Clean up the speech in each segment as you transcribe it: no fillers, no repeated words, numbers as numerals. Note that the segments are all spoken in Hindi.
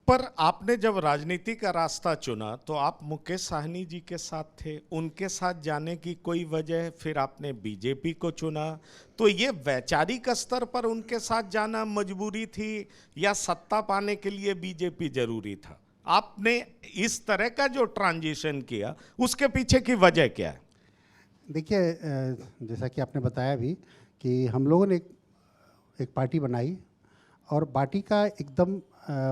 पर आपने जब राजनीति का रास्ता चुना तो आप मुकेश साहनी जी के साथ थे, उनके साथ जाने की कोई वजह, फिर आपने बीजेपी को चुना, तो ये वैचारिक स्तर पर उनके साथ जाना मजबूरी थी या सत्ता पाने के लिए बीजेपी जरूरी था? आपने इस तरह का जो ट्रांजिशन किया उसके पीछे की वजह क्या है? देखिए, जैसा कि आपने बताया भी कि हम लोगों ने एक पार्टी बनाई और पार्टी का एकदम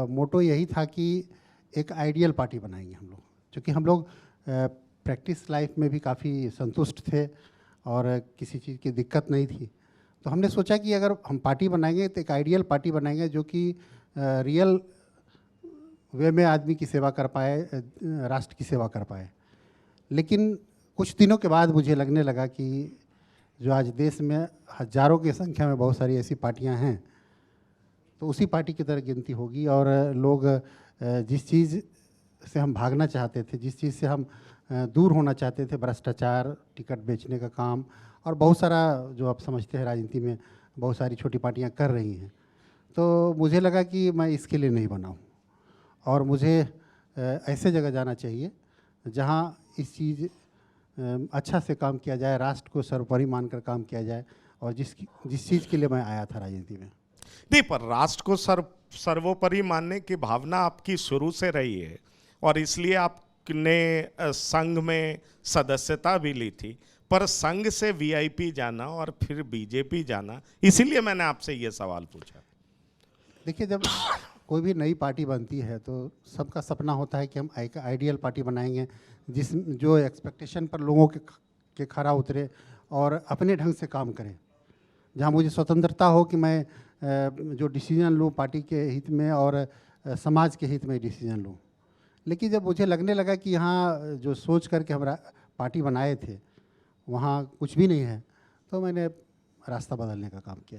मोटो यही था कि एक आइडियल पार्टी बनाएंगे हम लोग, क्योंकि हम लोग प्रैक्टिस लाइफ में भी काफ़ी संतुष्ट थे और किसी चीज़ की दिक्कत नहीं थी। तो हमने सोचा कि अगर हम पार्टी बनाएंगे तो एक आइडियल पार्टी बनाएंगे जो कि रियल वे में आदमी की सेवा कर पाए, राष्ट्र की सेवा कर पाए। लेकिन कुछ दिनों के बाद मुझे लगने लगा कि जो आज देश में हज़ारों की संख्या में बहुत सारी ऐसी पार्टियां हैं, तो उसी पार्टी की तरह गिनती होगी और लोग जिस चीज़ से हम भागना चाहते थे, जिस चीज़ से हम दूर होना चाहते थे, भ्रष्टाचार, टिकट बेचने का काम और बहुत सारा जो आप समझते हैं राजनीति में बहुत सारी छोटी पार्टियां कर रही हैं, तो मुझे लगा कि मैं इसके लिए नहीं बना हूँ और मुझे ऐसे जगह जाना चाहिए जहाँ इस चीज़ अच्छा से काम किया जाए, राष्ट्र को सर्वोपरि मानकर काम किया जाए और जिस चीज़ के लिए मैं आया था राजनीति में। नहीं, पर राष्ट्र को सर्वोपरि मानने की भावना आपकी शुरू से रही है और इसलिए आपने संघ में सदस्यता भी ली थी, पर संघ से वीआईपी जाना और फिर बीजेपी जाना, इसीलिए मैंने आपसे ये सवाल पूछा। देखिए, जब कोई भी नई पार्टी बनती है तो सबका सपना होता है कि हम एक आइडियल पार्टी बनाएंगे जो एक्सपेक्टेशन पर लोगों के खरा उतरे और अपने ढंग से काम करें, जहां मुझे स्वतंत्रता हो कि मैं जो डिसीजन लूँ पार्टी के हित में और समाज के हित में डिसीजन लूँ। लेकिन जब मुझे लगने लगा कि यहाँ जो सोच करके हम पार्टी बनाए थे वहाँ कुछ भी नहीं है, तो मैंने रास्ता बदलने का काम किया।